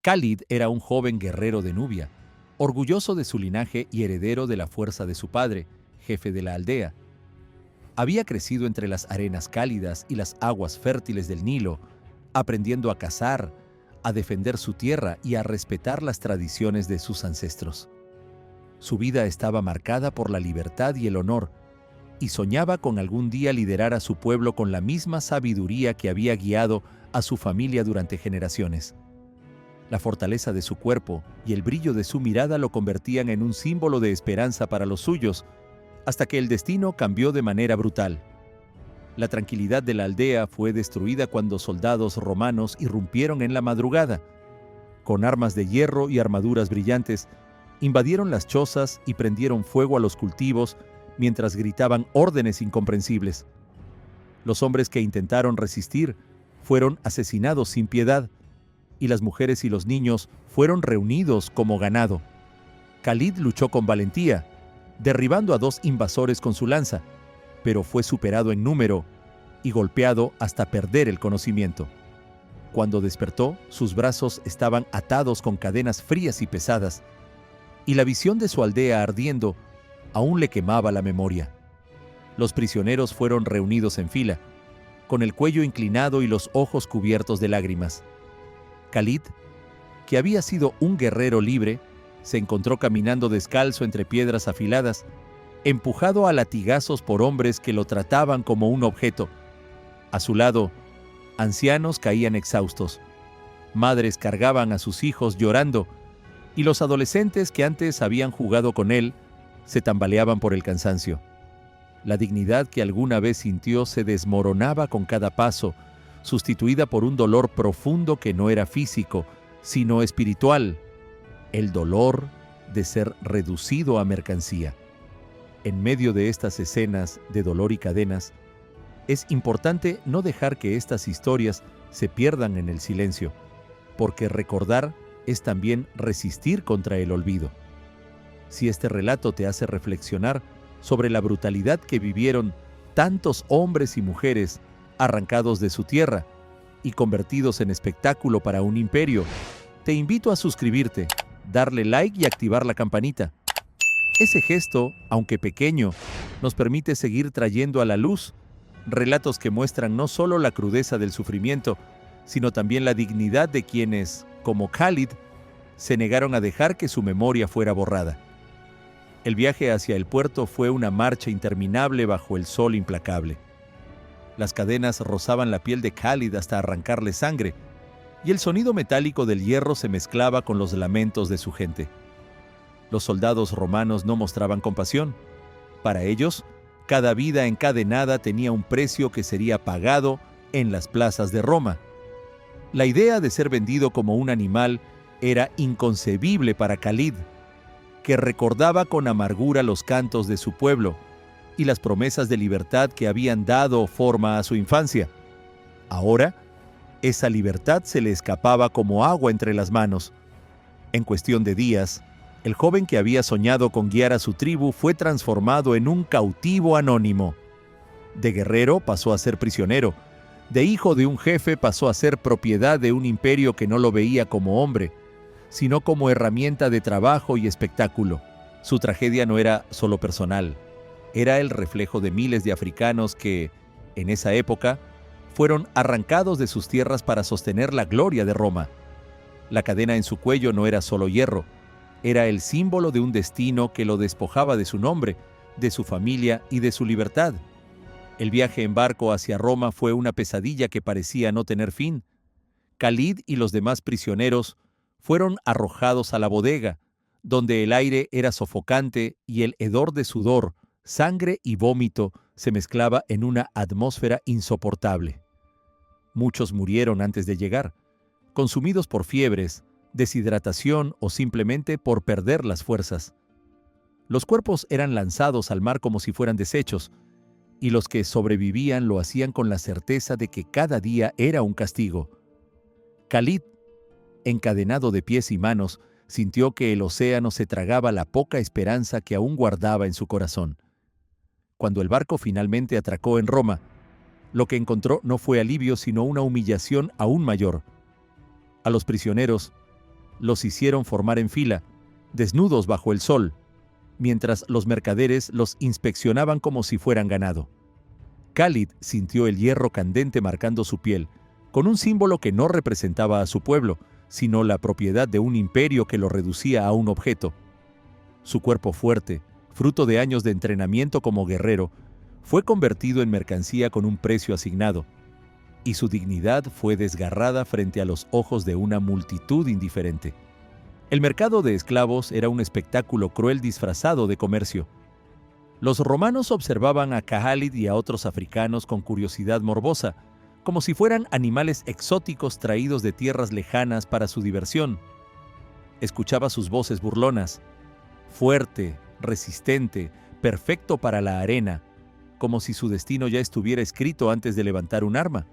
Khalid era un joven guerrero de Nubia, orgulloso de su linaje y heredero de la fuerza de su padre, jefe de la aldea. Había crecido entre las arenas cálidas y las aguas fértiles del Nilo, aprendiendo a cazar, a defender su tierra y a respetar las tradiciones de sus ancestros. Su vida estaba marcada por la libertad y el honor, y soñaba con algún día liderar a su pueblo con la misma sabiduría que había guiado a su familia durante generaciones. La fortaleza de su cuerpo y el brillo de su mirada lo convertían en un símbolo de esperanza para los suyos, hasta que el destino cambió de manera brutal. La tranquilidad de la aldea fue destruida cuando soldados romanos irrumpieron en la madrugada. Con armas de hierro y armaduras brillantes, invadieron las chozas y prendieron fuego a los cultivos mientras gritaban órdenes incomprensibles. Los hombres que intentaron resistir fueron asesinados sin piedad, y las mujeres y los niños fueron reunidos como ganado. Khalid luchó con valentía, derribando a 2 invasores con su lanza, pero fue superado en número y golpeado hasta perder el conocimiento. Cuando despertó, sus brazos estaban atados con cadenas frías y pesadas, y la visión de su aldea ardiendo aún le quemaba la memoria. Los prisioneros fueron reunidos en fila, con el cuello inclinado y los ojos cubiertos de lágrimas. Khalid, que había sido un guerrero libre, se encontró caminando descalzo entre piedras afiladas, empujado a latigazos por hombres que lo trataban como un objeto. A su lado, ancianos caían exhaustos, madres cargaban a sus hijos llorando, y los adolescentes que antes habían jugado con él se tambaleaban por el cansancio. La dignidad que alguna vez sintió se desmoronaba con cada paso, sustituida por un dolor profundo que no era físico, sino espiritual, el dolor de ser reducido a mercancía. En medio de estas escenas de dolor y cadenas, es importante no dejar que estas historias se pierdan en el silencio, porque recordar es también resistir contra el olvido. Si este relato te hace reflexionar sobre la brutalidad que vivieron tantos hombres y mujeres arrancados de su tierra y convertidos en espectáculo para un imperio, te invito a suscribirte, darle like y activar la campanita. Ese gesto, aunque pequeño, nos permite seguir trayendo a la luz relatos que muestran no solo la crudeza del sufrimiento, sino también la dignidad de quienes, como Khalid, se negaron a dejar que su memoria fuera borrada. El viaje hacia el puerto fue una marcha interminable bajo el sol implacable. Las cadenas rozaban la piel de Khalid hasta arrancarle sangre, y el sonido metálico del hierro se mezclaba con los lamentos de su gente. Los soldados romanos no mostraban compasión. Para ellos, cada vida encadenada tenía un precio que sería pagado en las plazas de Roma. La idea de ser vendido como un animal era inconcebible para Khalid, que recordaba con amargura los cantos de su pueblo y las promesas de libertad que habían dado forma a su infancia. Ahora, esa libertad se le escapaba como agua entre las manos. En cuestión de días, el joven que había soñado con guiar a su tribu fue transformado en un cautivo anónimo. De guerrero pasó a ser prisionero. De hijo de un jefe pasó a ser propiedad de un imperio que no lo veía como hombre, sino como herramienta de trabajo y espectáculo. Su tragedia no era solo personal, era el reflejo de miles de africanos que, en esa época, fueron arrancados de sus tierras para sostener la gloria de Roma. La cadena en su cuello no era solo hierro, era el símbolo de un destino que lo despojaba de su nombre, de su familia y de su libertad. El viaje en barco hacia Roma fue una pesadilla que parecía no tener fin. Khalid y los demás prisioneros fueron arrojados a la bodega, donde el aire era sofocante y el hedor de sudor, sangre y vómito se mezclaba en una atmósfera insoportable. Muchos murieron antes de llegar, consumidos por fiebres, deshidratación o simplemente por perder las fuerzas. Los cuerpos eran lanzados al mar como si fueran desechos, y los que sobrevivían lo hacían con la certeza de que cada día era un castigo. Khalid, encadenado de pies y manos, sintió que el océano se tragaba la poca esperanza que aún guardaba en su corazón. Cuando el barco finalmente atracó en Roma, lo que encontró no fue alivio sino una humillación aún mayor. A los prisioneros los hicieron formar en fila, desnudos bajo el sol, mientras los mercaderes los inspeccionaban como si fueran ganado. Khalid sintió el hierro candente marcando su piel, con un símbolo que no representaba a su pueblo, sino la propiedad de un imperio que lo reducía a un objeto. Su cuerpo fuerte, fruto de años de entrenamiento como guerrero, fue convertido en mercancía con un precio asignado, y su dignidad fue desgarrada frente a los ojos de una multitud indiferente. El mercado de esclavos era un espectáculo cruel disfrazado de comercio. Los romanos observaban a Khalid y a otros africanos con curiosidad morbosa, como si fueran animales exóticos traídos de tierras lejanas para su diversión. Escuchaba sus voces burlonas, fuerte, resistente, perfecto para la arena, como si su destino ya estuviera escrito antes de levantar un arma.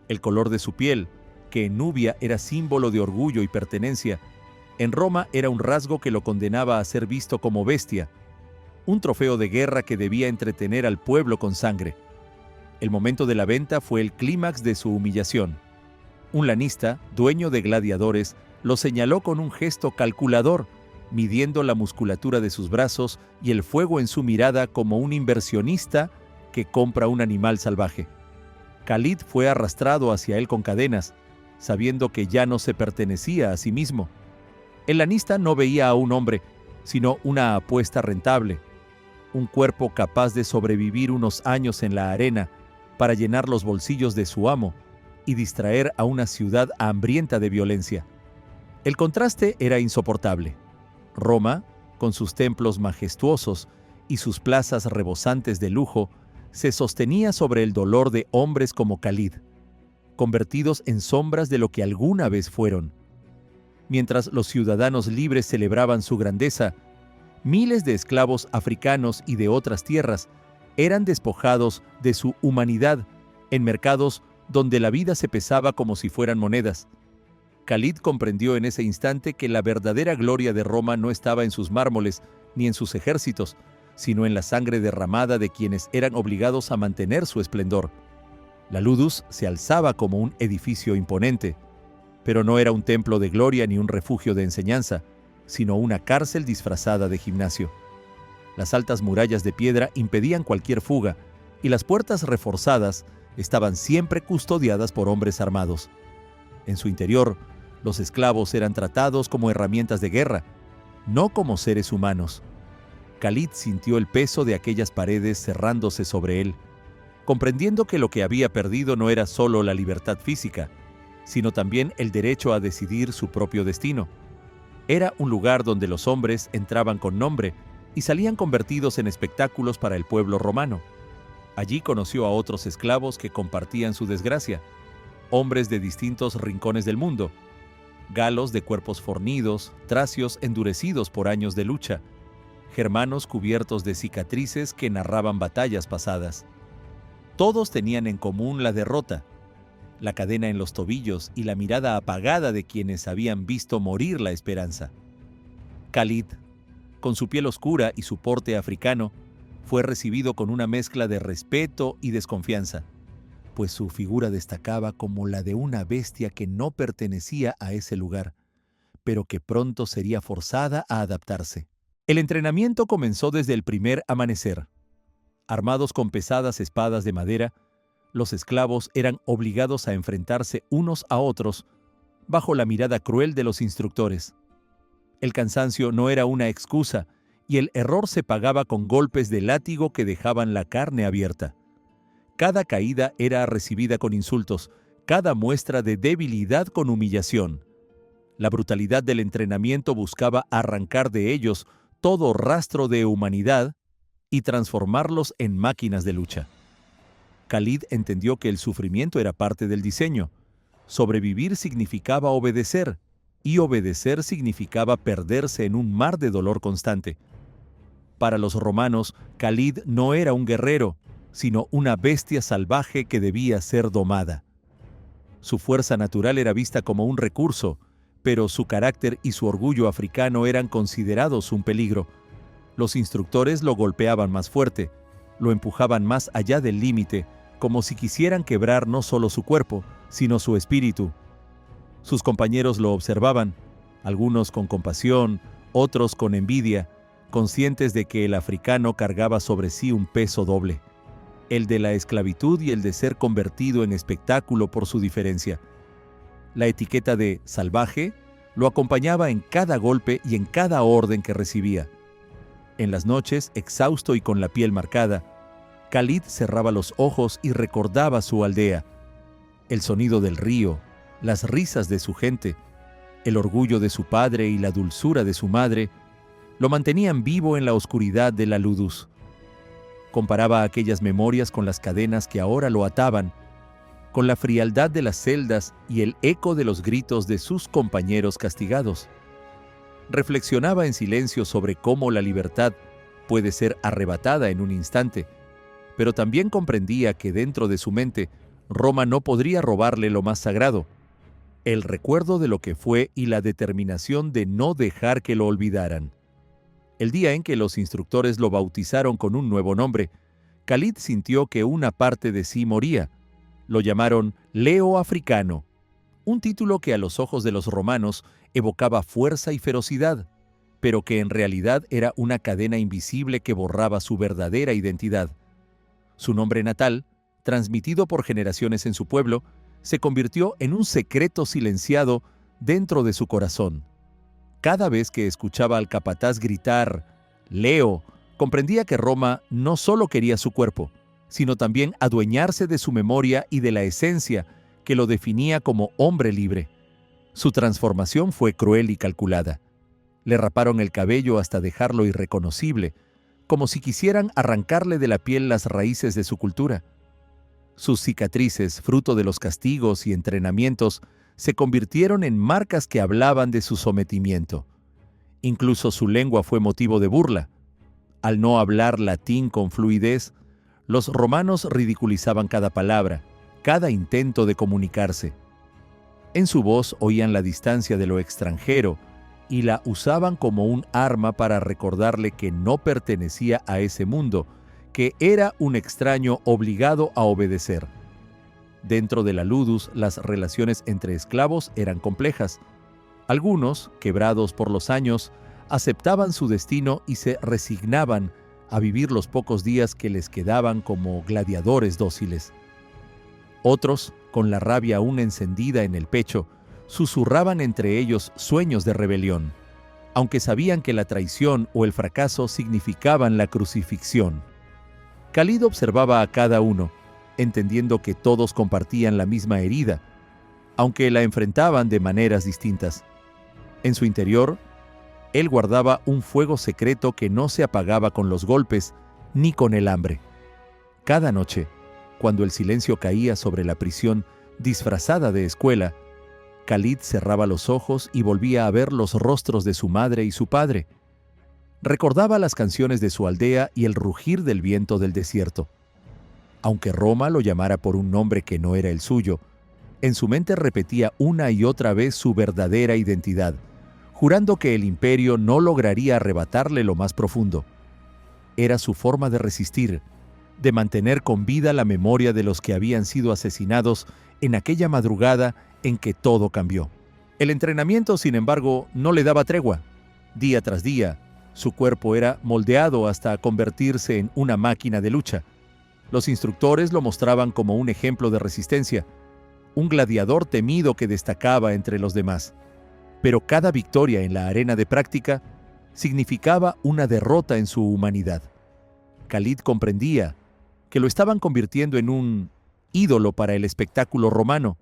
El color de su piel, que en Nubia era símbolo de orgullo y pertenencia, en Roma era un rasgo que lo condenaba a ser visto como bestia, un trofeo de guerra que debía entretener al pueblo con sangre. El momento de la venta fue el clímax de su humillación. Un lanista, dueño de gladiadores, lo señaló con un gesto calculador, midiendo la musculatura de sus brazos y el fuego en su mirada como un inversionista que compra un animal salvaje. Khalid fue arrastrado hacia él con cadenas, sabiendo que ya no se pertenecía a sí mismo. El lanista no veía a un hombre, sino una apuesta rentable, un cuerpo capaz de sobrevivir unos años en la arena para llenar los bolsillos de su amo y distraer a una ciudad hambrienta de violencia. El contraste era insoportable. Roma, con sus templos majestuosos y sus plazas rebosantes de lujo, se sostenía sobre el dolor de hombres como Khalid, convertidos en sombras de lo que alguna vez fueron. Mientras los ciudadanos libres celebraban su grandeza, miles de esclavos africanos y de otras tierras eran despojados de su humanidad en mercados donde la vida se pesaba como si fueran monedas. Khalid comprendió en ese instante que la verdadera gloria de Roma no estaba en sus mármoles ni en sus ejércitos, sino en la sangre derramada de quienes eran obligados a mantener su esplendor. La Ludus se alzaba como un edificio imponente, pero no era un templo de gloria ni un refugio de enseñanza, sino una cárcel disfrazada de gimnasio. Las altas murallas de piedra impedían cualquier fuga, y las puertas reforzadas estaban siempre custodiadas por hombres armados. En su interior, los esclavos eran tratados como herramientas de guerra, no como seres humanos. Khalid sintió el peso de aquellas paredes cerrándose sobre él, comprendiendo que lo que había perdido no era solo la libertad física, sino también el derecho a decidir su propio destino. Era un lugar donde los hombres entraban con nombre y salían convertidos en espectáculos para el pueblo romano. Allí conoció a otros esclavos que compartían su desgracia, hombres de distintos rincones del mundo, galos de cuerpos fornidos, tracios endurecidos por años de lucha, germanos cubiertos de cicatrices que narraban batallas pasadas. Todos tenían en común la derrota, la cadena en los tobillos y la mirada apagada de quienes habían visto morir la esperanza. Khalid, con su piel oscura y su porte africano, fue recibido con una mezcla de respeto y desconfianza, pues su figura destacaba como la de una bestia que no pertenecía a ese lugar, pero que pronto sería forzada a adaptarse. El entrenamiento comenzó desde el primer amanecer. Armados con pesadas espadas de madera, los esclavos eran obligados a enfrentarse unos a otros bajo la mirada cruel de los instructores. El cansancio no era una excusa y el error se pagaba con golpes de látigo que dejaban la carne abierta. Cada caída era recibida con insultos, cada muestra de debilidad con humillación. La brutalidad del entrenamiento buscaba arrancar de ellos todo rastro de humanidad y transformarlos en máquinas de lucha. Khalid entendió que el sufrimiento era parte del diseño. Sobrevivir significaba obedecer, y obedecer significaba perderse en un mar de dolor constante. Para los romanos, Khalid no era un guerrero, sino una bestia salvaje que debía ser domada. Su fuerza natural era vista como un recurso, pero su carácter y su orgullo africano eran considerados un peligro. Los instructores lo golpeaban más fuerte, lo empujaban más allá del límite, como si quisieran quebrar no solo su cuerpo, sino su espíritu. Sus compañeros lo observaban, algunos con compasión, otros con envidia, conscientes de que el africano cargaba sobre sí un peso doble, el de la esclavitud y el de ser convertido en espectáculo por su diferencia. La etiqueta de salvaje lo acompañaba en cada golpe y en cada orden que recibía. En las noches, exhausto y con la piel marcada, Khalid cerraba los ojos y recordaba su aldea, el sonido del río, las risas de su gente, el orgullo de su padre y la dulzura de su madre, lo mantenían vivo en la oscuridad de la ludus. Comparaba aquellas memorias con las cadenas que ahora lo ataban, con la frialdad de las celdas y el eco de los gritos de sus compañeros castigados. Reflexionaba en silencio sobre cómo la libertad puede ser arrebatada en un instante, pero también comprendía que dentro de su mente Roma no podría robarle lo más sagrado, el recuerdo de lo que fue y la determinación de no dejar que lo olvidaran. El día en que los instructores lo bautizaron con un nuevo nombre, Khalid sintió que una parte de sí moría. Lo llamaron Leo Africano, un título que a los ojos de los romanos evocaba fuerza y ferocidad, pero que en realidad era una cadena invisible que borraba su verdadera identidad. Su nombre natal, transmitido por generaciones en su pueblo, se convirtió en un secreto silenciado dentro de su corazón. Cada vez que escuchaba al capataz gritar «Leo», comprendía que Roma no solo quería su cuerpo, sino también adueñarse de su memoria y de la esencia que lo definía como hombre libre. Su transformación fue cruel y calculada. Le raparon el cabello hasta dejarlo irreconocible, como si quisieran arrancarle de la piel las raíces de su cultura. Sus cicatrices, fruto de los castigos y entrenamientos, se convirtieron en marcas que hablaban de su sometimiento. Incluso su lengua fue motivo de burla. Al no hablar latín con fluidez, los romanos ridiculizaban cada palabra, cada intento de comunicarse. En su voz oían la distancia de lo extranjero y la usaban como un arma para recordarle que no pertenecía a ese mundo, que era un extraño obligado a obedecer. Dentro de la ludus, las relaciones entre esclavos eran complejas. Algunos, quebrados por los años, aceptaban su destino y se resignaban a vivir los pocos días que les quedaban como gladiadores dóciles. Otros, con la rabia aún encendida en el pecho, susurraban entre ellos sueños de rebelión, aunque sabían que la traición o el fracaso significaban la crucifixión. Khalid observaba a cada uno, entendiendo que todos compartían la misma herida, aunque la enfrentaban de maneras distintas. En su interior, él guardaba un fuego secreto que no se apagaba con los golpes ni con el hambre. Cada noche, cuando el silencio caía sobre la prisión disfrazada de escuela, Khalid cerraba los ojos y volvía a ver los rostros de su madre y su padre. Recordaba las canciones de su aldea y el rugir del viento del desierto. Aunque Roma lo llamara por un nombre que no era el suyo, en su mente repetía una y otra vez su verdadera identidad, jurando que el imperio no lograría arrebatarle lo más profundo. Era su forma de resistir, de mantener con vida la memoria de los que habían sido asesinados en aquella madrugada en que todo cambió. El entrenamiento, sin embargo, no le daba tregua. Día tras día, su cuerpo era moldeado hasta convertirse en una máquina de lucha. Los instructores lo mostraban como un ejemplo de resistencia, un gladiador temido que destacaba entre los demás. Pero cada victoria en la arena de práctica significaba una derrota en su humanidad. Khalid comprendía que lo estaban convirtiendo en un ídolo para el espectáculo romano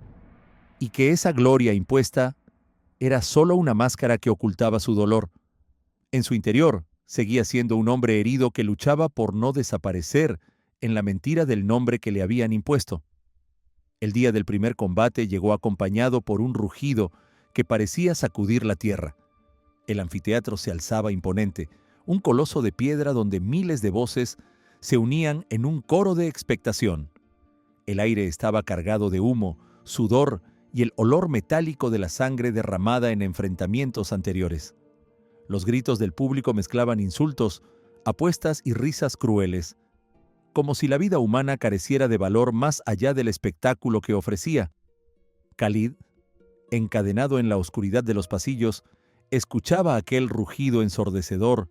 y que esa gloria impuesta era solo una máscara que ocultaba su dolor. En su interior, seguía siendo un hombre herido que luchaba por no desaparecer en la mentira del nombre que le habían impuesto. El día del primer combate llegó acompañado por un rugido que parecía sacudir la tierra. El anfiteatro se alzaba imponente, un coloso de piedra donde miles de voces se unían en un coro de expectación. El aire estaba cargado de humo, sudor y el olor metálico de la sangre derramada en enfrentamientos anteriores. Los gritos del público mezclaban insultos, apuestas y risas crueles, como si la vida humana careciera de valor más allá del espectáculo que ofrecía. Khalid, encadenado en la oscuridad de los pasillos, escuchaba aquel rugido ensordecedor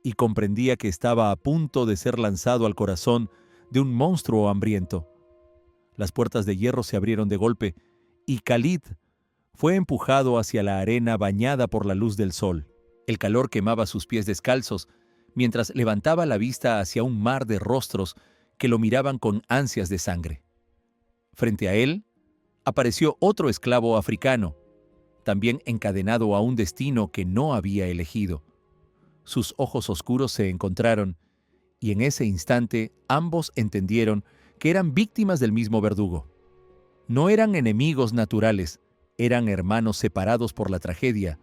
y comprendía que estaba a punto de ser lanzado al corazón de un monstruo hambriento. Las puertas de hierro se abrieron de golpe y Khalid fue empujado hacia la arena bañada por la luz del sol. El calor quemaba sus pies descalzos mientras levantaba la vista hacia un mar de rostros que lo miraban con ansias de sangre. Frente a él apareció otro esclavo africano, también encadenado a un destino que no había elegido. Sus ojos oscuros se encontraron y en ese instante ambos entendieron que eran víctimas del mismo verdugo. No eran enemigos naturales, eran hermanos separados por la tragedia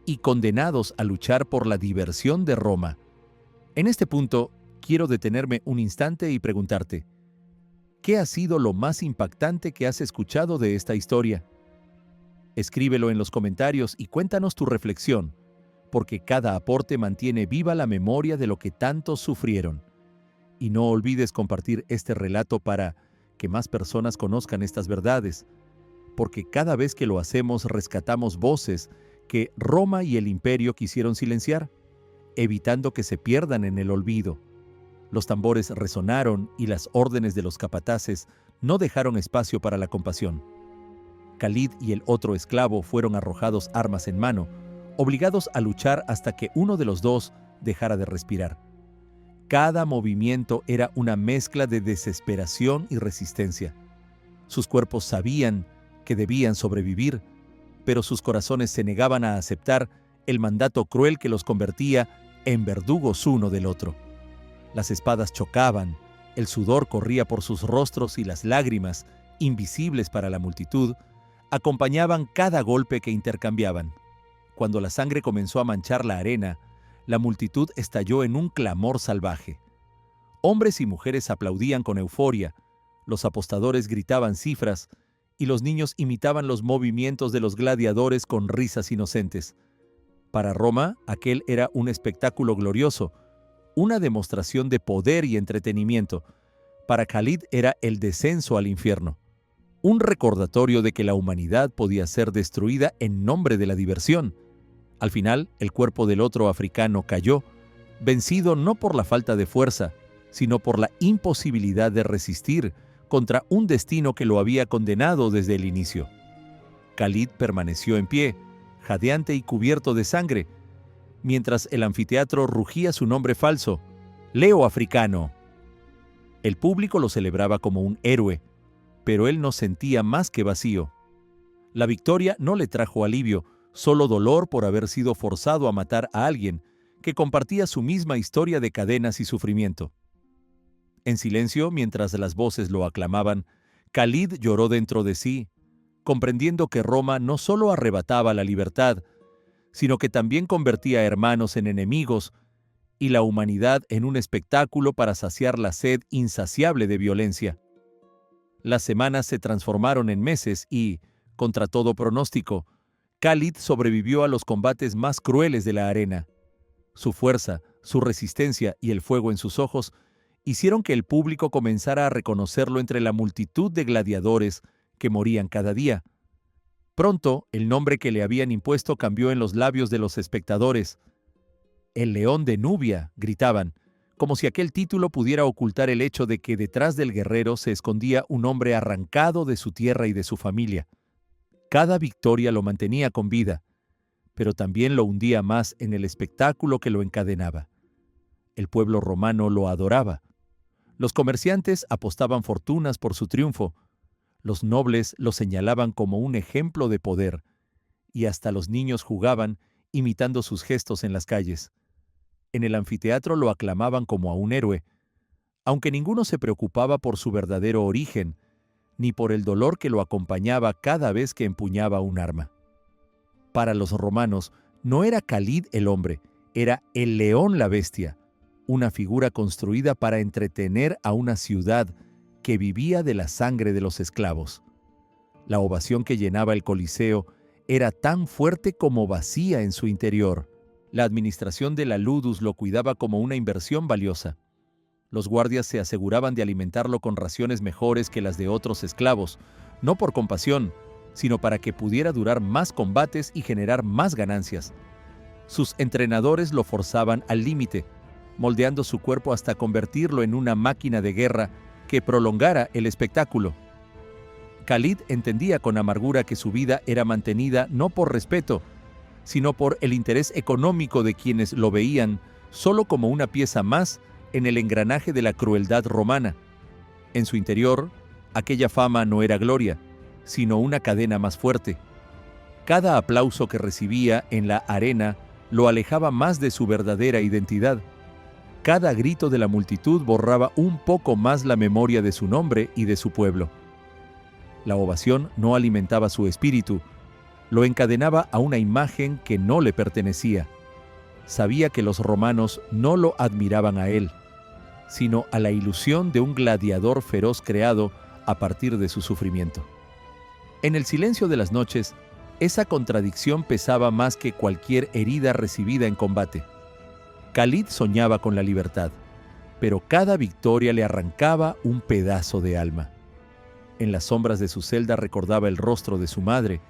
y condenados a luchar por la diversión de Roma. En este punto, quiero detenerme un instante y preguntarte, ¿qué ha sido lo más impactante que has escuchado de esta historia? Escríbelo en los comentarios y cuéntanos tu reflexión, porque cada aporte mantiene viva la memoria de lo que tantos sufrieron. Y no olvides compartir este relato para que más personas conozcan estas verdades, porque cada vez que lo hacemos rescatamos voces que Roma y el Imperio quisieron silenciar, evitando que se pierdan en el olvido. Los tambores resonaron y las órdenes de los capataces no dejaron espacio para la compasión. Khalid y el otro esclavo fueron arrojados armas en mano, obligados a luchar hasta que uno de los dos dejara de respirar. Cada movimiento era una mezcla de desesperación y resistencia. Sus cuerpos sabían que debían sobrevivir, pero sus corazones se negaban a aceptar el mandato cruel que los convertía en verdugos uno del otro. Las espadas chocaban, el sudor corría por sus rostros y las lágrimas, invisibles para la multitud, acompañaban cada golpe que intercambiaban. Cuando la sangre comenzó a manchar la arena, la multitud estalló en un clamor salvaje. Hombres y mujeres aplaudían con euforia, los apostadores gritaban cifras y los niños imitaban los movimientos de los gladiadores con risas inocentes. Para Roma, aquel era un espectáculo glorioso, una demostración de poder y entretenimiento. Para Khalid era el descenso al infierno, un recordatorio de que la humanidad podía ser destruida en nombre de la diversión. Al final, el cuerpo del otro africano cayó, vencido no por la falta de fuerza, sino por la imposibilidad de resistir contra un destino que lo había condenado desde el inicio. Khalid permaneció en pie, jadeante y cubierto de sangre, mientras el anfiteatro rugía su nombre falso, Leo Africano. El público lo celebraba como un héroe, pero él no sentía más que vacío. La victoria no le trajo alivio, solo dolor por haber sido forzado a matar a alguien que compartía su misma historia de cadenas y sufrimiento. En silencio, mientras las voces lo aclamaban, Khalid lloró dentro de sí, comprendiendo que Roma no solo arrebataba la libertad, sino que también convertía a hermanos en enemigos y la humanidad en un espectáculo para saciar la sed insaciable de violencia. Las semanas se transformaron en meses y, contra todo pronóstico, Khalid sobrevivió a los combates más crueles de la arena. Su fuerza, su resistencia y el fuego en sus ojos hicieron que el público comenzara a reconocerlo entre la multitud de gladiadores que morían cada día. Pronto, el nombre que le habían impuesto cambió en los labios de los espectadores. «El león de Nubia», gritaban, como si aquel título pudiera ocultar el hecho de que detrás del guerrero se escondía un hombre arrancado de su tierra y de su familia. Cada victoria lo mantenía con vida, pero también lo hundía más en el espectáculo que lo encadenaba. El pueblo romano lo adoraba. Los comerciantes apostaban fortunas por su triunfo. Los nobles lo señalaban como un ejemplo de poder, y hasta los niños jugaban imitando sus gestos en las calles. En el anfiteatro lo aclamaban como a un héroe, aunque ninguno se preocupaba por su verdadero origen, ni por el dolor que lo acompañaba cada vez que empuñaba un arma. Para los romanos, no era Khalid el hombre, era el león la bestia, una figura construida para entretener a una ciudad que vivía de la sangre de los esclavos. La ovación que llenaba el Coliseo era tan fuerte como vacía en su interior. La administración de la Ludus lo cuidaba como una inversión valiosa. Los guardias se aseguraban de alimentarlo con raciones mejores que las de otros esclavos, no por compasión, sino para que pudiera durar más combates y generar más ganancias. Sus entrenadores lo forzaban al límite, moldeando su cuerpo hasta convertirlo en una máquina de guerra que prolongara el espectáculo. Khalid entendía con amargura que su vida era mantenida no por respeto, sino por el interés económico de quienes lo veían solo como una pieza más en el engranaje de la crueldad romana. En su interior, aquella fama no era gloria, sino una cadena más fuerte. Cada aplauso que recibía en la arena lo alejaba más de su verdadera identidad. Cada grito de la multitud borraba un poco más la memoria de su nombre y de su pueblo. La ovación no alimentaba su espíritu, lo encadenaba a una imagen que no le pertenecía. Sabía que los romanos no lo admiraban a él, sino a la ilusión de un gladiador feroz creado a partir de su sufrimiento. En el silencio de las noches, esa contradicción pesaba más que cualquier herida recibida en combate. Khalid soñaba con la libertad, pero cada victoria le arrancaba un pedazo de alma. En las sombras de su celda recordaba el rostro de su madre,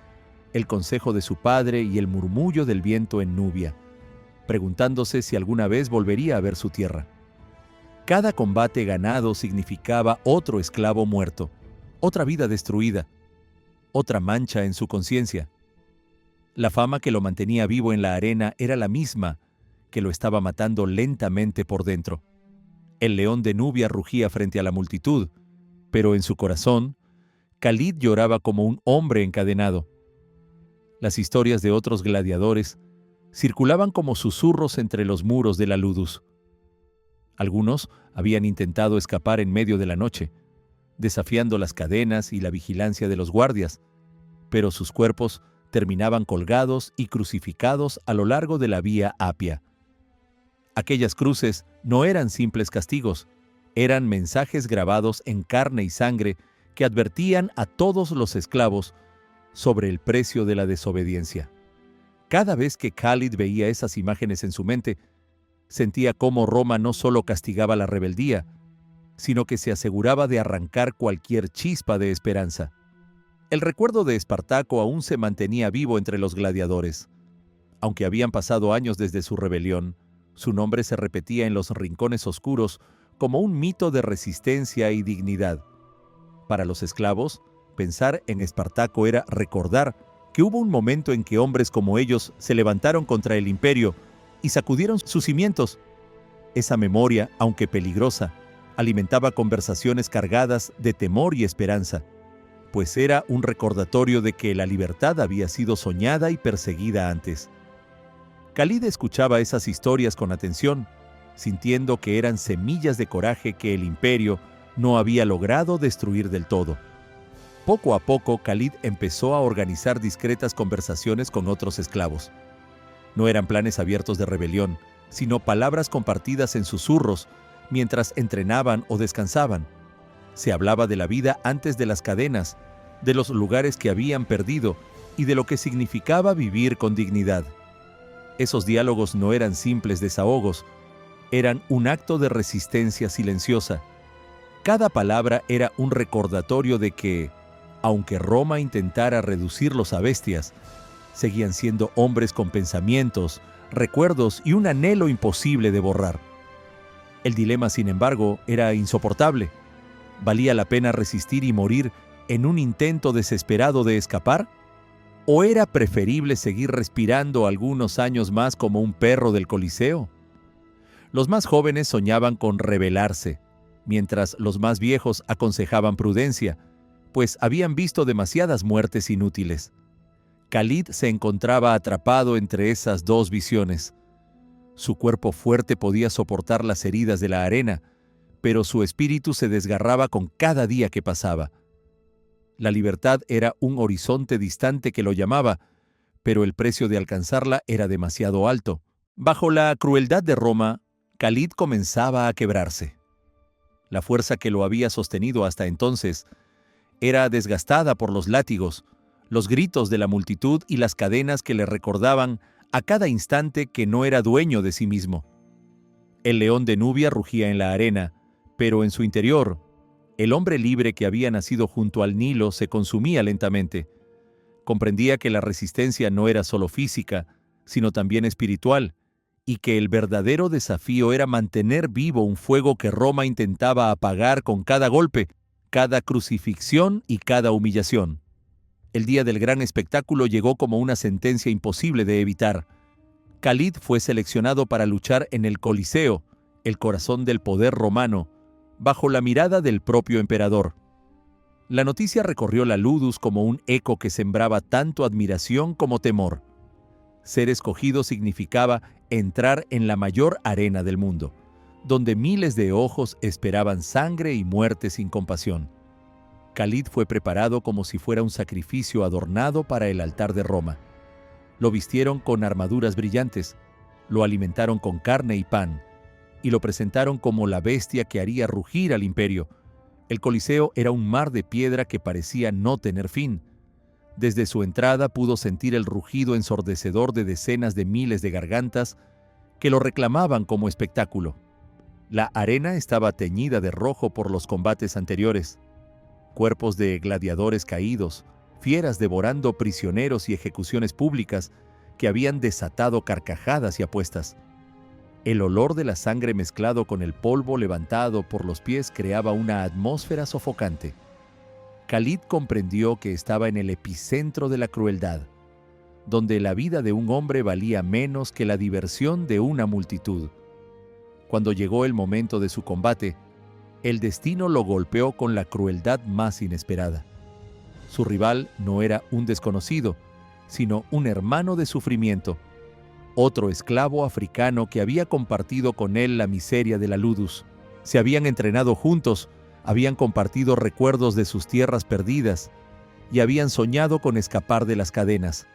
el consejo de su padre y el murmullo del viento en Nubia, preguntándose si alguna vez volvería a ver su tierra. Cada combate ganado significaba otro esclavo muerto, otra vida destruida, otra mancha en su conciencia. La fama que lo mantenía vivo en la arena era la misma que lo estaba matando lentamente por dentro. El león de Nubia rugía frente a la multitud, pero en su corazón, Khalid lloraba como un hombre encadenado. Las historias de otros gladiadores circulaban como susurros entre los muros de la Ludus. Algunos habían intentado escapar en medio de la noche, desafiando las cadenas y la vigilancia de los guardias, pero sus cuerpos terminaban colgados y crucificados a lo largo de la vía Apia. Aquellas cruces no eran simples castigos, eran mensajes grabados en carne y sangre que advertían a todos los esclavos sobre el precio de la desobediencia. Cada vez que Khalid veía esas imágenes en su mente, sentía cómo Roma no solo castigaba la rebeldía, sino que se aseguraba de arrancar cualquier chispa de esperanza. El recuerdo de Espartaco aún se mantenía vivo entre los gladiadores. Aunque habían pasado años desde su rebelión, su nombre se repetía en los rincones oscuros como un mito de resistencia y dignidad. Para los esclavos, pensar en Espartaco era recordar que hubo un momento en que hombres como ellos se levantaron contra el imperio y sacudieron sus cimientos. Esa memoria, aunque peligrosa, alimentaba conversaciones cargadas de temor y esperanza, pues era un recordatorio de que la libertad había sido soñada y perseguida antes. Khalid escuchaba esas historias con atención, sintiendo que eran semillas de coraje que el imperio no había logrado destruir del todo. Poco a poco, Khalid empezó a organizar discretas conversaciones con otros esclavos. No eran planes abiertos de rebelión, sino palabras compartidas en susurros mientras entrenaban o descansaban. Se hablaba de la vida antes de las cadenas, de los lugares que habían perdido y de lo que significaba vivir con dignidad. Esos diálogos no eran simples desahogos, eran un acto de resistencia silenciosa. Cada palabra era un recordatorio de que, aunque Roma intentara reducirlos a bestias, seguían siendo hombres con pensamientos, recuerdos y un anhelo imposible de borrar. El dilema, sin embargo, era insoportable. ¿Valía la pena resistir y morir en un intento desesperado de escapar? ¿O era preferible seguir respirando algunos años más como un perro del Coliseo? Los más jóvenes soñaban con rebelarse, mientras los más viejos aconsejaban prudencia, pues habían visto demasiadas muertes inútiles. Khalid se encontraba atrapado entre esas dos visiones. Su cuerpo fuerte podía soportar las heridas de la arena, pero su espíritu se desgarraba con cada día que pasaba. La libertad era un horizonte distante que lo llamaba, pero el precio de alcanzarla era demasiado alto. Bajo la crueldad de Roma, Khalid comenzaba a quebrarse. La fuerza que lo había sostenido hasta entonces era desgastada por los látigos, los gritos de la multitud y las cadenas que le recordaban a cada instante que no era dueño de sí mismo. El león de Nubia rugía en la arena, pero en su interior, el hombre libre que había nacido junto al Nilo se consumía lentamente. Comprendía que la resistencia no era solo física, sino también espiritual, y que el verdadero desafío era mantener vivo un fuego que Roma intentaba apagar con cada golpe, cada crucifixión y cada humillación. El día del gran espectáculo llegó como una sentencia imposible de evitar. Khalid fue seleccionado para luchar en el Coliseo, el corazón del poder romano, bajo la mirada del propio emperador. La noticia recorrió la Ludus como un eco que sembraba tanto admiración como temor. Ser escogido significaba entrar en la mayor arena del mundo, donde miles de ojos esperaban sangre y muerte sin compasión. Khalid fue preparado como si fuera un sacrificio adornado para el altar de Roma. Lo vistieron con armaduras brillantes, lo alimentaron con carne y pan, y lo presentaron como la bestia que haría rugir al imperio. El Coliseo era un mar de piedra que parecía no tener fin. Desde su entrada pudo sentir el rugido ensordecedor de decenas de miles de gargantas que lo reclamaban como espectáculo. La arena estaba teñida de rojo por los combates anteriores. Cuerpos de gladiadores caídos, fieras devorando prisioneros y ejecuciones públicas que habían desatado carcajadas y apuestas. El olor de la sangre mezclado con el polvo levantado por los pies creaba una atmósfera sofocante. Khalid comprendió que estaba en el epicentro de la crueldad, donde la vida de un hombre valía menos que la diversión de una multitud. Cuando llegó el momento de su combate, el destino lo golpeó con la crueldad más inesperada. Su rival no era un desconocido, sino un hermano de sufrimiento, otro esclavo africano que había compartido con él la miseria de la Ludus. Se habían entrenado juntos, habían compartido recuerdos de sus tierras perdidas y habían soñado con escapar de las cadenas.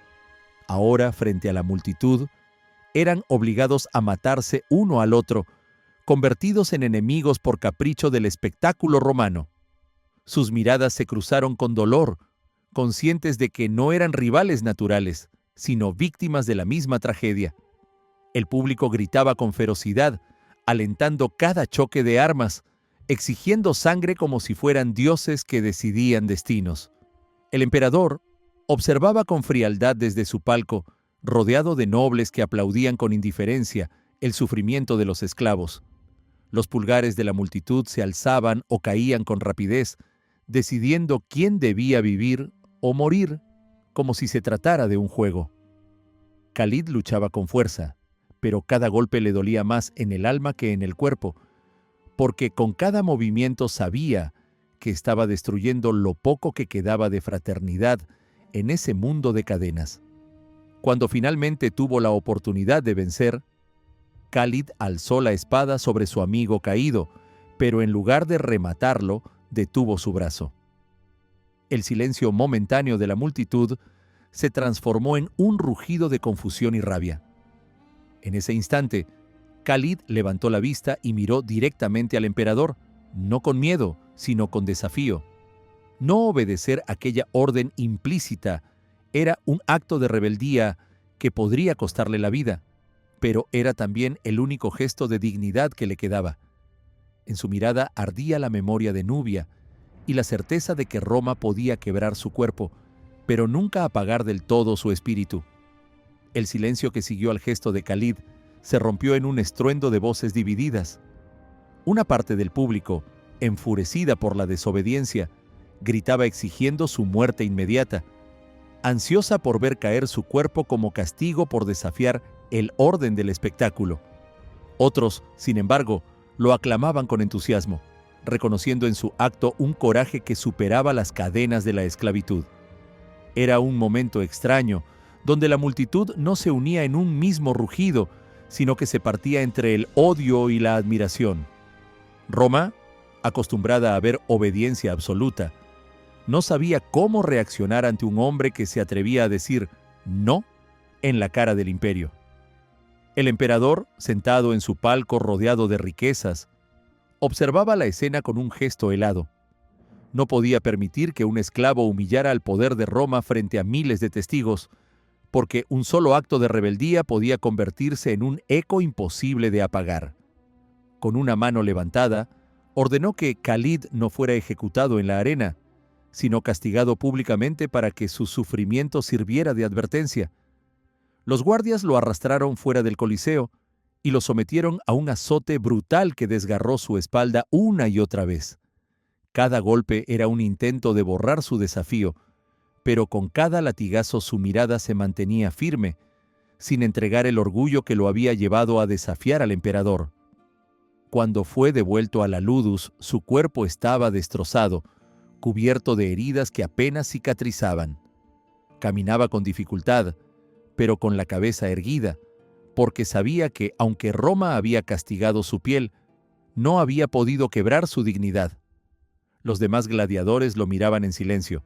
Ahora, frente a la multitud, eran obligados a matarse uno al otro, convertidos en enemigos por capricho del espectáculo romano. Sus miradas se cruzaron con dolor, conscientes de que no eran rivales naturales, sino víctimas de la misma tragedia. El público gritaba con ferocidad, alentando cada choque de armas, exigiendo sangre como si fueran dioses que decidían destinos. El emperador observaba con frialdad desde su palco, rodeado de nobles que aplaudían con indiferencia el sufrimiento de los esclavos. Los pulgares de la multitud se alzaban o caían con rapidez, decidiendo quién debía vivir o morir, como si se tratara de un juego. Khalid luchaba con fuerza, pero cada golpe le dolía más en el alma que en el cuerpo, porque con cada movimiento sabía que estaba destruyendo lo poco que quedaba de fraternidad en ese mundo de cadenas. Cuando finalmente tuvo la oportunidad de vencer, Khalid alzó la espada sobre su amigo caído, pero en lugar de rematarlo, detuvo su brazo. El silencio momentáneo de la multitud se transformó en un rugido de confusión y rabia. En ese instante, Khalid levantó la vista y miró directamente al emperador, no con miedo, sino con desafío. No obedecer aquella orden implícita era un acto de rebeldía que podría costarle la vida, pero era también el único gesto de dignidad que le quedaba. En su mirada ardía la memoria de Nubia y la certeza de que Roma podía quebrar su cuerpo, pero nunca apagar del todo su espíritu. El silencio que siguió al gesto de Khalid se rompió en un estruendo de voces divididas. Una parte del público, enfurecida por la desobediencia, gritaba exigiendo su muerte inmediata, ansiosa por ver caer su cuerpo como castigo por desafiar el orden del espectáculo. Otros, sin embargo, lo aclamaban con entusiasmo, reconociendo en su acto un coraje que superaba las cadenas de la esclavitud. Era un momento extraño, donde la multitud no se unía en un mismo rugido, sino que se partía entre el odio y la admiración. Roma, acostumbrada a ver obediencia absoluta, no sabía cómo reaccionar ante un hombre que se atrevía a decir «no» en la cara del imperio. El emperador, sentado en su palco rodeado de riquezas, observaba la escena con un gesto helado. No podía permitir que un esclavo humillara al poder de Roma frente a miles de testigos, porque un solo acto de rebeldía podía convertirse en un eco imposible de apagar. Con una mano levantada, ordenó que Khalid no fuera ejecutado en la arena, sino castigado públicamente para que su sufrimiento sirviera de advertencia. Los guardias lo arrastraron fuera del Coliseo y lo sometieron a un azote brutal que desgarró su espalda una y otra vez. Cada golpe era un intento de borrar su desafío, pero con cada latigazo su mirada se mantenía firme, sin entregar el orgullo que lo había llevado a desafiar al emperador. Cuando fue devuelto a la Ludus, su cuerpo estaba destrozado, cubierto de heridas que apenas cicatrizaban. Caminaba con dificultad, pero con la cabeza erguida, porque sabía que, aunque Roma había castigado su piel, no había podido quebrar su dignidad. Los demás gladiadores lo miraban en silencio,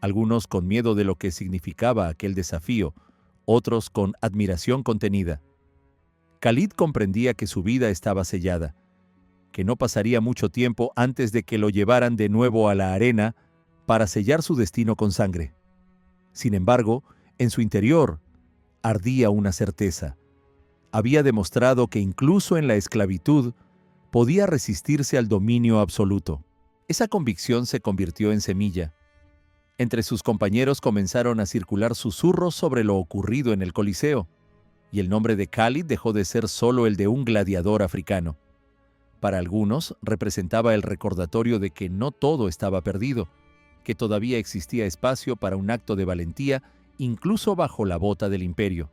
algunos con miedo de lo que significaba aquel desafío, otros con admiración contenida. Khalid comprendía que su vida estaba sellada, que no pasaría mucho tiempo antes de que lo llevaran de nuevo a la arena para sellar su destino con sangre. Sin embargo, en su interior ardía una certeza. Había demostrado que incluso en la esclavitud podía resistirse al dominio absoluto. Esa convicción se convirtió en semilla. Entre sus compañeros comenzaron a circular susurros sobre lo ocurrido en el Coliseo, y el nombre de Khalid dejó de ser solo el de un gladiador africano. Para algunos representaba el recordatorio de que no todo estaba perdido, que todavía existía espacio para un acto de valentía incluso bajo la bota del imperio.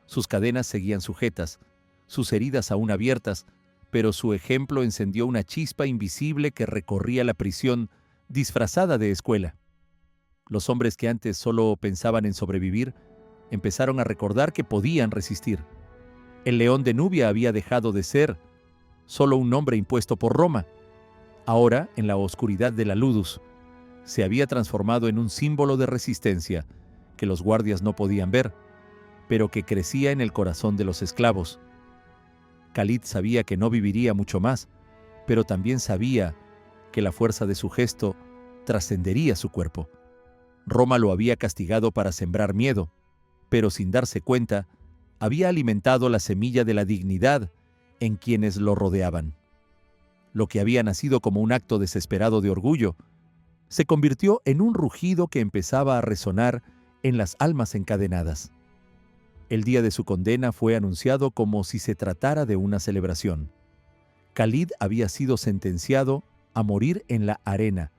Sus cadenas seguían sujetas, sus heridas aún abiertas, pero su ejemplo encendió una chispa invisible que recorría la prisión disfrazada de escuela. Los hombres que antes solo pensaban en sobrevivir empezaron a recordar que podían resistir. El león de Nubia había dejado de ser solo un nombre impuesto por Roma. Ahora, en la oscuridad de la Ludus, se había transformado en un símbolo de resistencia que los guardias no podían ver, pero que crecía en el corazón de los esclavos. Khalid sabía que no viviría mucho más, pero también sabía que la fuerza de su gesto trascendería su cuerpo. Roma lo había castigado para sembrar miedo, pero sin darse cuenta, había alimentado la semilla de la dignidad en quienes lo rodeaban. Lo que había nacido como un acto desesperado de orgullo, se convirtió en un rugido que empezaba a resonar en las almas encadenadas. El día de su condena fue anunciado como si se tratara de una celebración. Khalid había sido sentenciado a morir en la arena,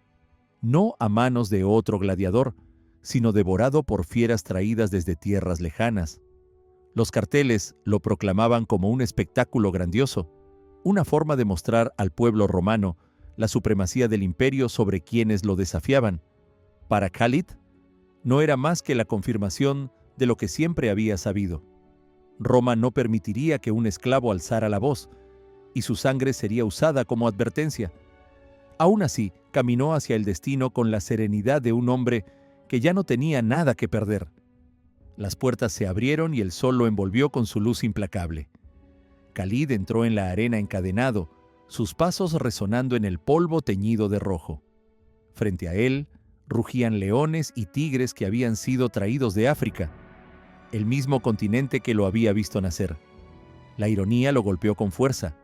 no a manos de otro gladiador, sino devorado por fieras traídas desde tierras lejanas. Los carteles lo proclamaban como un espectáculo grandioso, una forma de mostrar al pueblo romano la supremacía del imperio sobre quienes lo desafiaban. Para Khalid, no era más que la confirmación de lo que siempre había sabido. Roma no permitiría que un esclavo alzara la voz, y su sangre sería usada como advertencia. Aún así, caminó hacia el destino con la serenidad de un hombre que ya no tenía nada que perder. Las puertas se abrieron y el sol lo envolvió con su luz implacable. Khalid entró en la arena encadenado, sus pasos resonando en el polvo teñido de rojo. Frente a él, rugían leones y tigres que habían sido traídos de África, el mismo continente que lo había visto nacer. La ironía lo golpeó con fuerza.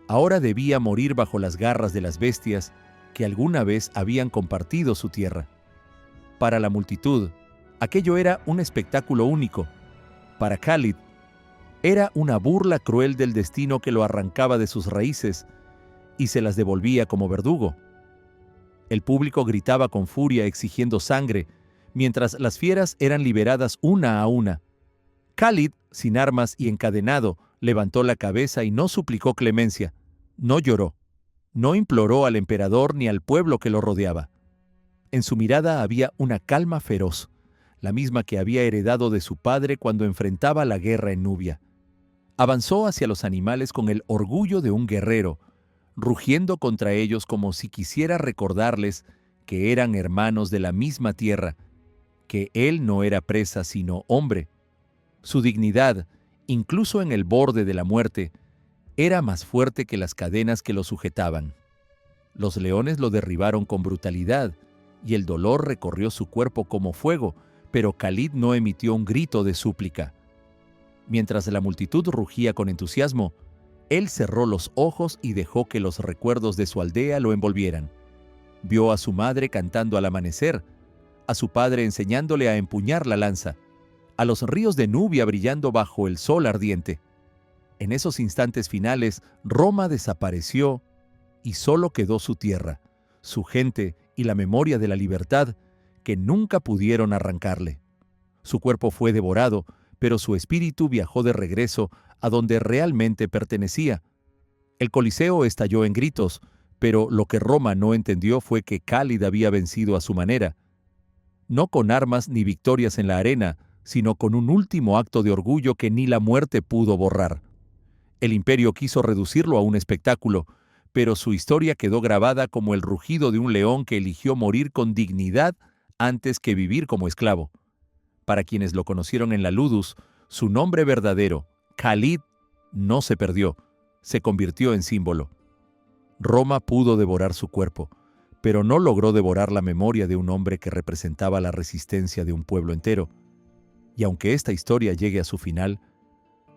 Ahora debía morir bajo las garras de las bestias que alguna vez habían compartido su tierra. Para la multitud, aquello era un espectáculo único. Para Khalid, era una burla cruel del destino que lo arrancaba de sus raíces y se las devolvía como verdugo. El público gritaba con furia exigiendo sangre, mientras las fieras eran liberadas una a una. Khalid, sin armas y encadenado, levantó la cabeza y no suplicó clemencia, no lloró, no imploró al emperador ni al pueblo que lo rodeaba. En su mirada había una calma feroz, la misma que había heredado de su padre cuando enfrentaba la guerra en Nubia. Avanzó hacia los animales con el orgullo de un guerrero, rugiendo contra ellos como si quisiera recordarles que eran hermanos de la misma tierra, que él no era presa sino hombre. Su dignidad, incluso en el borde de la muerte, era más fuerte que las cadenas que lo sujetaban. Los leones lo derribaron con brutalidad, y el dolor recorrió su cuerpo como fuego, pero Khalid no emitió un grito de súplica. Mientras la multitud rugía con entusiasmo, él cerró los ojos y dejó que los recuerdos de su aldea lo envolvieran. Vio a su madre cantando al amanecer, a su padre enseñándole a empuñar la lanza, a los ríos de Nubia brillando bajo el sol ardiente. En esos instantes finales, Roma desapareció y solo quedó su tierra, su gente y la memoria de la libertad que nunca pudieron arrancarle. Su cuerpo fue devorado, pero su espíritu viajó de regreso a donde realmente pertenecía. El Coliseo estalló en gritos, pero lo que Roma no entendió fue que Cálida había vencido a su manera, no con armas ni victorias en la arena, sino con un último acto de orgullo que ni la muerte pudo borrar. El imperio quiso reducirlo a un espectáculo, pero su historia quedó grabada como el rugido de un león que eligió morir con dignidad antes que vivir como esclavo. Para quienes lo conocieron en la Ludus, su nombre verdadero, Khalid, no se perdió, se convirtió en símbolo. Roma pudo devorar su cuerpo, pero no logró devorar la memoria de un hombre que representaba la resistencia de un pueblo entero. Y aunque esta historia llegue a su final,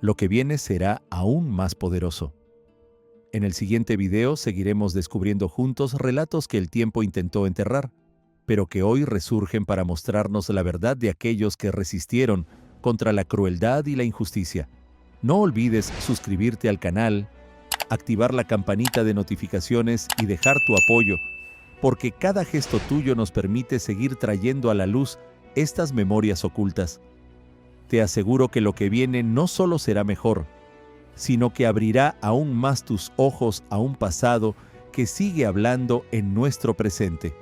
lo que viene será aún más poderoso. En el siguiente video seguiremos descubriendo juntos relatos que el tiempo intentó enterrar, pero que hoy resurgen para mostrarnos la verdad de aquellos que resistieron contra la crueldad y la injusticia. No olvides suscribirte al canal, activar la campanita de notificaciones y dejar tu apoyo, porque cada gesto tuyo nos permite seguir trayendo a la luz estas memorias ocultas. Te aseguro que lo que viene no solo será mejor, sino que abrirá aún más tus ojos a un pasado que sigue hablando en nuestro presente.